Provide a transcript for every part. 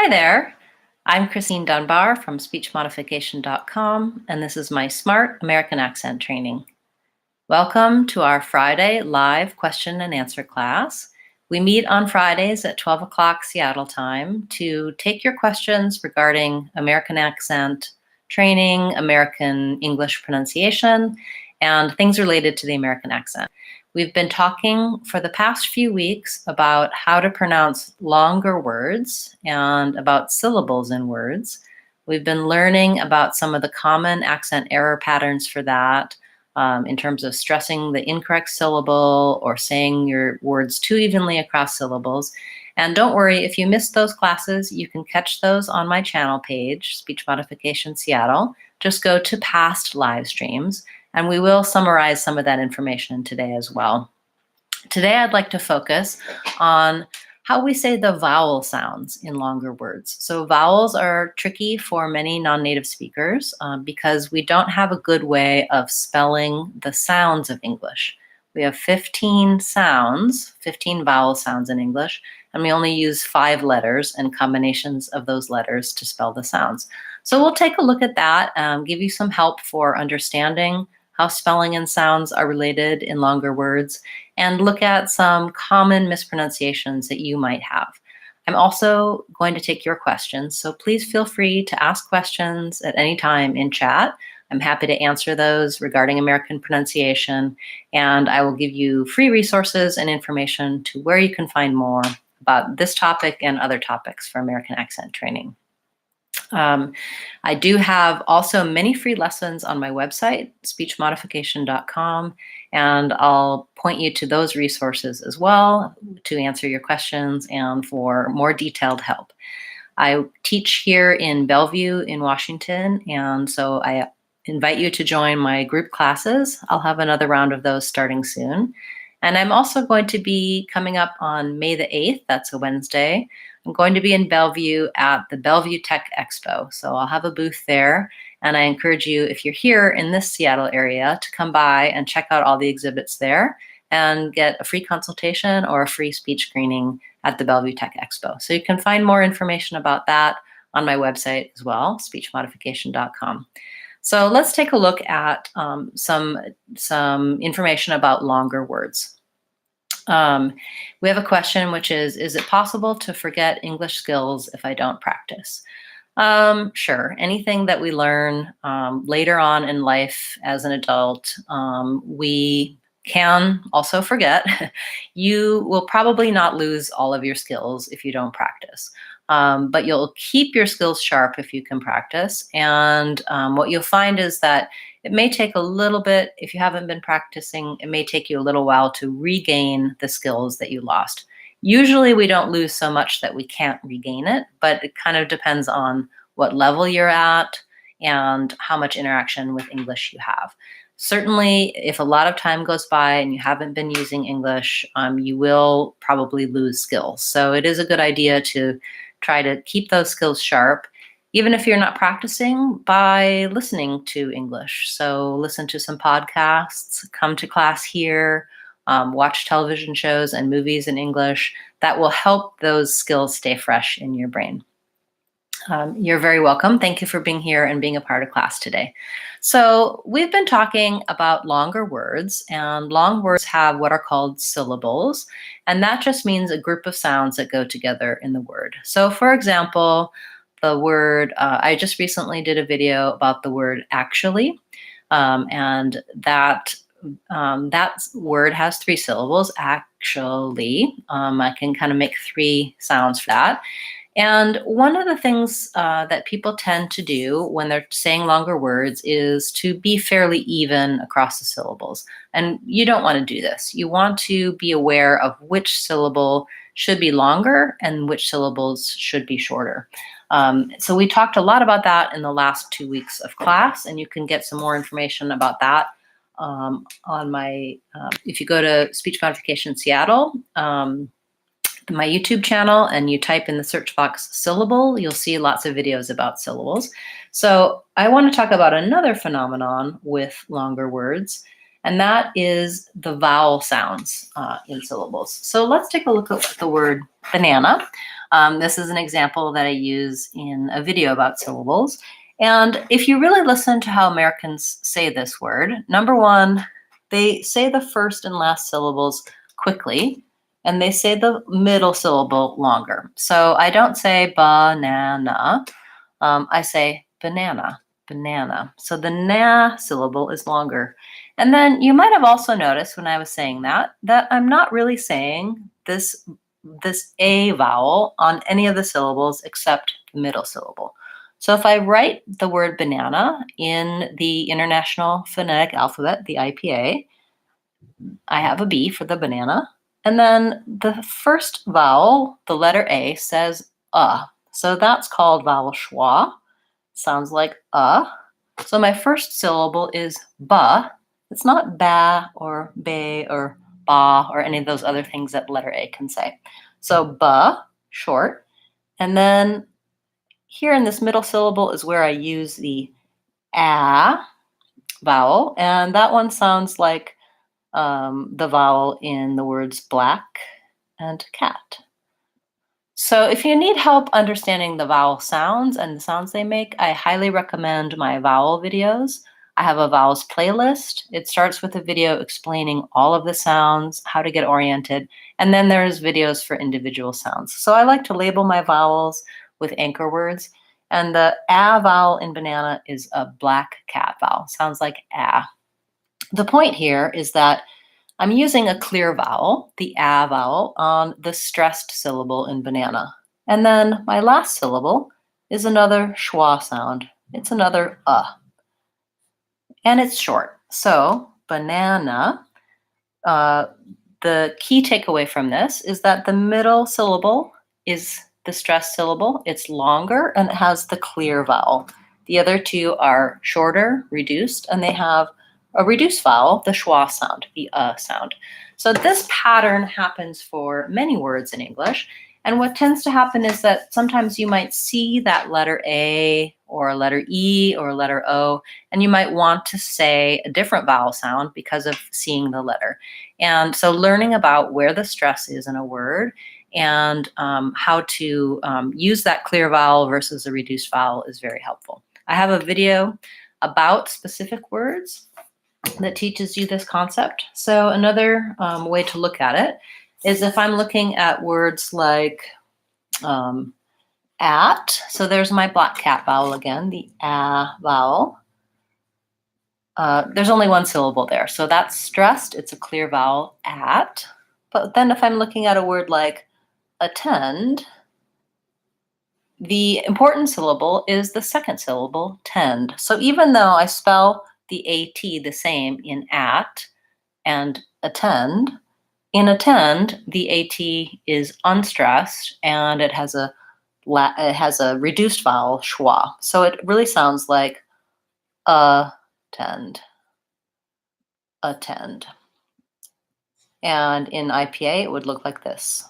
Hi there. I'm Christine Dunbar from speechmodification.com, and this is my Smart American Accent training. Welcome to our Friday live question and answer class. We meet on Fridays at 12 o'clock Seattle time to take your questions regarding American accent training, American English pronunciation, and things related to the American accent. We've been talking for the past few weeks about how to pronounce longer words and about syllables in words. We've been learning about some of the common accent error patterns for that, in terms of stressing the incorrect syllable or saying your words too evenly across syllables. And don't worry, if you missed those classes, you can catch those on my channel page, Speech Modification Seattle. Just go to past live streams, and we will summarize some of that information today as well. Today, I'd like to focus on how we say the vowel sounds in longer words. So vowels are tricky for many non-native speakers because we don't have a good way of spelling the sounds of English. We have 15 sounds, 15 vowel sounds in English, and we only use 5 letters and combinations of those letters to spell the sounds. So we'll take a look at that, give you some help for understanding how spelling and sounds are related in longer words, and look at some common mispronunciations that you might have. I'm also going to take your questions, so please feel free to ask questions at any time in chat. I'm happy to answer those regarding American pronunciation, and I will give you free resources and information to where you can find more about this topic and other topics for American accent training. I do have also many free lessons on my website, speechmodification.com, and I'll point you to those resources as well to answer your questions and for more detailed help. I teach here in Bellevue in Washington, and so I invite you to join my group classes. I'll have another round of those starting soon. And I'm also going to be coming up on May the 8th, that's a Wednesday. I'm going to be in Bellevue at the Bellevue Tech Expo. So I'll have a booth there, and I encourage you, if you're here in this Seattle area, to come by and check out all the exhibits there and get a free consultation or a free speech screening at the Bellevue Tech Expo. So you can find more information about that on my website as well, speechmodification.com. So let's take a look at some information about longer words. We have a question, which is it possible to forget English skills if I don't practice? Sure. Anything that we learn later on in life as an adult, we can also forget. You will probably not lose all of your skills if you don't practice. But you'll keep your skills sharp if you can practice. And what you'll find is that it may take a little bit, if you haven't been practicing, it may take you a little while to regain the skills that you lost. Usually we don't lose so much that we can't regain it, but it kind of depends on what level you're at and how much interaction with English you have. Certainly, if a lot of time goes by and you haven't been using English, you will probably lose skills. So it is a good idea to try to keep those skills sharp, even if you're not practicing, by listening to English. So listen to some podcasts, come to class here, watch television shows and movies in English. That will help those skills stay fresh in your brain. You're very welcome. Thank you for being here and being a part of class today. So we've been talking about longer words, and long words have what are called syllables, and that just means a group of sounds that go together in the word. So for example, the word, I just recently did a video about the word actually, and that word has 3 syllables, actually. I can kind of make 3 sounds for that. And one of the things that people tend to do when they're saying longer words is to be fairly even across the syllables. And you don't want to do this. You want to be aware of which syllable should be longer and which syllables should be shorter. So we talked a lot about that in the last 2 weeks of class, and you can get some more information about that on my, if you go to Speech Modification Seattle, my YouTube channel, and you type in the search box syllable, you'll see lots of videos about syllables. So I want to talk about another phenomenon with longer words, and that is the vowel sounds in syllables. So let's take a look at the word banana. This is an example that I use in a video about syllables. And if you really listen to how Americans say this word, number one, they say the first and last syllables quickly, and they say the middle syllable longer. So I don't say banana, I say banana, banana. So the na syllable is longer. And then you might have also noticed when I was saying that I'm not really saying this A vowel on any of the syllables except the middle syllable. So if I write the word banana in the International Phonetic Alphabet, the IPA, I have a B for the banana. And then the first vowel, the letter A, says So that's called vowel schwa. Sounds like So my first syllable is ba. It's not ba or be or ba or any of those other things that letter A can say. So ba, short. And then here in this middle syllable is where I use the a vowel. And that one sounds like the vowel in the words black and cat. So if you need help understanding the vowel sounds and the sounds they make, I highly recommend my vowel videos. I have a vowels playlist. It starts with a video explaining all of the sounds, how to get oriented, and then there's videos for individual sounds. So I like to label my vowels with anchor words, and the a vowel in banana is a black cat vowel. Sounds like a. The point here is that I'm using a clear vowel, the a vowel, on the stressed syllable in banana. And then my last syllable is another schwa sound. It's another And it's short. So banana, the key takeaway from this is that the middle syllable is the stressed syllable. It's longer and it has the clear vowel. The other two are shorter, reduced, and they have a reduced vowel, the schwa sound, the sound. So this pattern happens for many words in English. And what tends to happen is that sometimes you might see that letter A or a letter E or a letter O, and you might want to say a different vowel sound because of seeing the letter. And so learning about where the stress is in a word and how to use that clear vowel versus a reduced vowel is very helpful. I have a video about specific words that teaches you this concept. So another way to look at it is if I'm looking at words like at, so there's my black cat vowel again, the a vowel. There's only one syllable there, so that's stressed. It's a clear vowel, at. But then if I'm looking at a word like attend, the important syllable is the second syllable, tend. So even though I spell the AT the same in at and attend, in attend, the AT is unstressed and it has a reduced vowel, schwa. So it really sounds like attend, attend. And in IPA, it would look like this.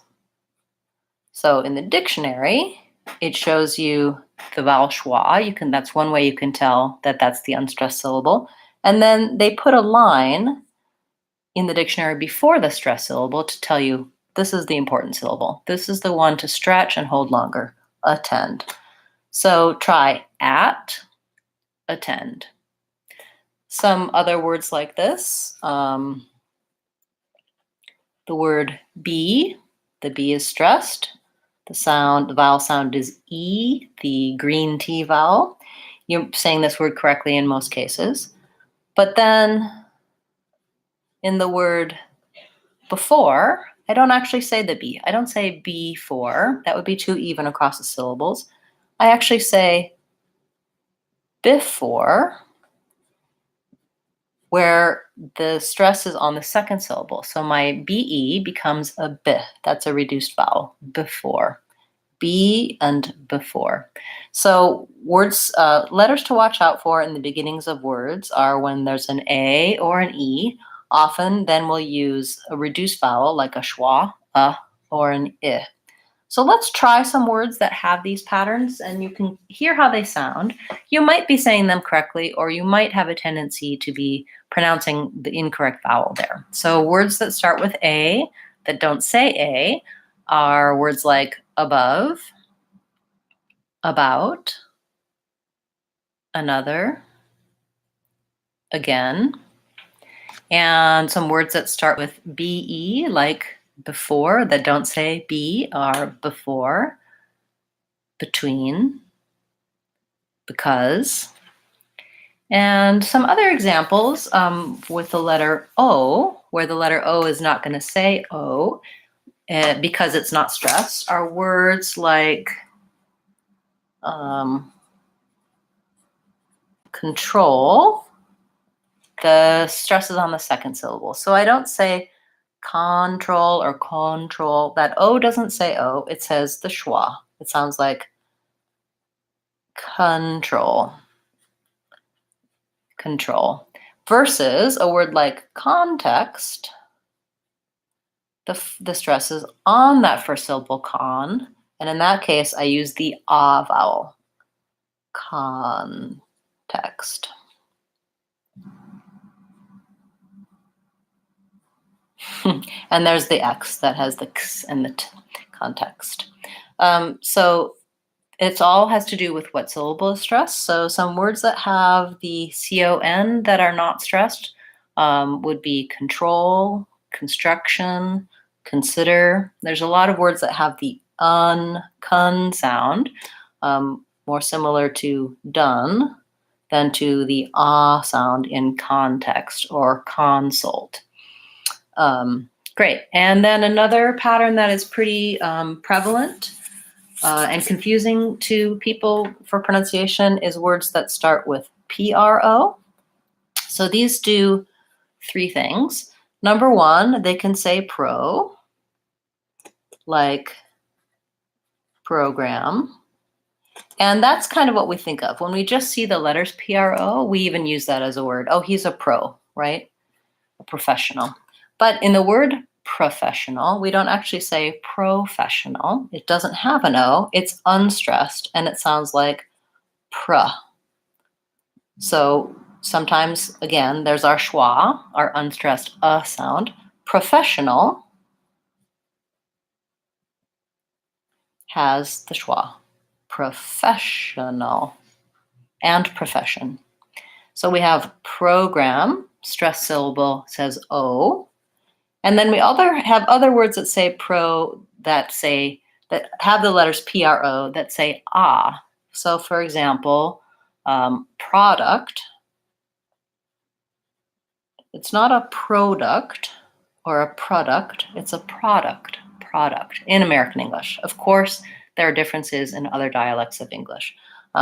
So in the dictionary, it shows you the vowel schwa. That's one way you can tell that that's the unstressed syllable. And then they put a line in the dictionary before the stressed syllable to tell you this is the important syllable. This is the one to stretch and hold longer, attend. So try at, attend. Some other words like this, the word be, the B is stressed. The vowel sound is E, the green T vowel. You're saying this word correctly in most cases. But then in the word before, I don't actually say the B. I don't say before. That would be too even across the syllables. I actually say before, where the stress is on the second syllable. So my BE becomes a B. That's a reduced vowel, before. Be and before. So words, letters to watch out for in the beginnings of words are when there's an A or an E. Often then we'll use a reduced vowel like a schwa, or an I. So let's try some words that have these patterns and you can hear how they sound. You might be saying them correctly or you might have a tendency to be pronouncing the incorrect vowel there. So words that start with A that don't say A are words like above, about, another, again, and some words that start with be, like before, that don't say be, are before, between, because. And some other examples with the letter O, where the letter O is not going to say O because it's not stressed, are words like control. The stress is on the second syllable. So I don't say control or control. That O doesn't say O. It says the schwa. It sounds like control. Control. Versus a word like context, the stress is on that first syllable, con, and in that case, I use the ah vowel, context. And there's the X that has the X and the T, context. So it all has to do with what syllable is stressed. So some words that have the con that are not stressed would be control, construction, consider. There's a lot of words that have the con sound, more similar to done than to the ah sound in context or consult. Great. And then another pattern that is pretty prevalent and confusing to people for pronunciation is words that start with pro. So these do three things. Number one, they can say pro, like program. And that's kind of what we think of. When we just see the letters pro, we even use that as a word. Oh, he's a pro, right? A professional. But in the word professional, we don't actually say professional. It doesn't have an O. It's unstressed, and it sounds like pra. So sometimes, again, there's our schwa, our unstressed sound. Professional has the schwa. Professional and profession. So we have program, stressed syllable says O. And then we have other words that say pro that have the letters pro that say ah. So for example, product. It's not a product or a product. It's a product in American English. Of course, there are differences in other dialects of English.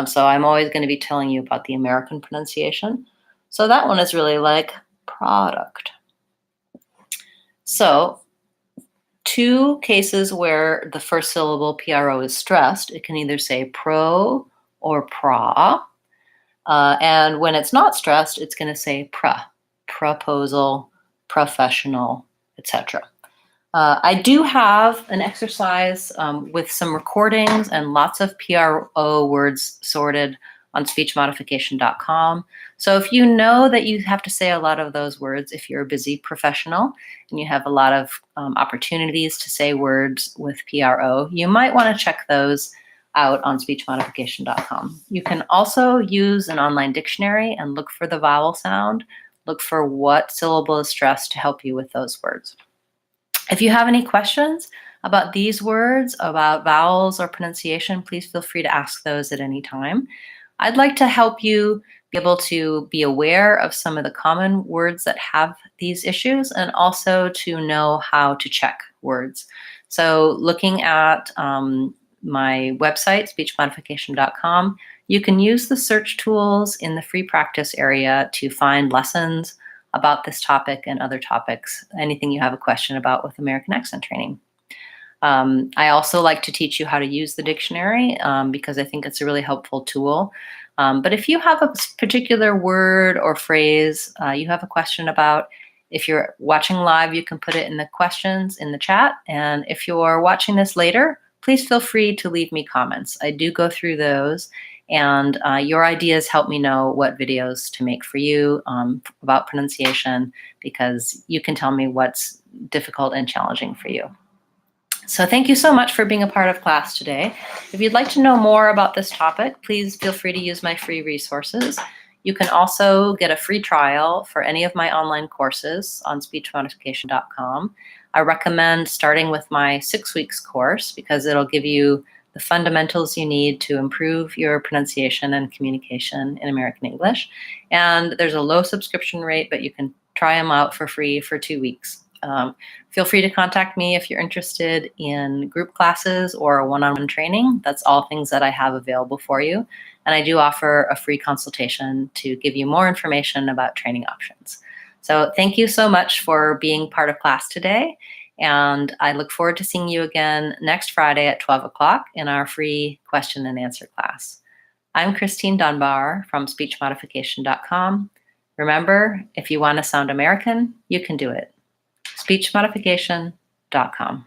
So I'm always going to be telling you about the American pronunciation. So that one is really like product. So two cases where the first syllable pro is stressed. It can either say pro or pra. And when it's not stressed, it's going to say pra, proposal, professional, etc. I do have an exercise with some recordings and lots of pro words sorted on speechmodification.com. So if you know that you have to say a lot of those words, if you're a busy professional and you have a lot of opportunities to say words with pro, you might want to check those out on speechmodification.com. You can also use an online dictionary and look for the vowel sound, look for what syllable is stressed to help you with those words. If you have any questions about these words, about vowels or pronunciation, please feel free to ask those at any time. I'd like to help you be able to be aware of some of the common words that have these issues and also to know how to check words. So looking at my website, speechmodification.com, you can use the search tools in the free practice area to find lessons about this topic and other topics, anything you have a question about with American accent training. I also like to teach you how to use the dictionary because I think it's a really helpful tool. But if you have a particular word or phrase you have a question about, if you're watching live, you can put it in the questions in the chat. And if you're watching this later, please feel free to leave me comments. I do go through those, and your ideas help me know what videos to make for you about pronunciation, because you can tell me what's difficult and challenging for you. So thank you so much for being a part of class today. If you'd like to know more about this topic, please feel free to use my free resources. You can also get a free trial for any of my online courses on speechmodification.com. I recommend starting with my 6 weeks course because it'll give you the fundamentals you need to improve your pronunciation and communication in American English. And there's a low subscription rate, but you can try them out for free for 2 weeks. Feel free to contact me if you're interested in group classes or one-on-one training. That's all things that I have available for you. And I do offer a free consultation to give you more information about training options. So thank you so much for being part of class today. And I look forward to seeing you again next Friday at 12 o'clock in our free question and answer class. I'm Christine Dunbar from speechmodification.com. Remember, if you want to sound American, you can do it. speechmodification.com.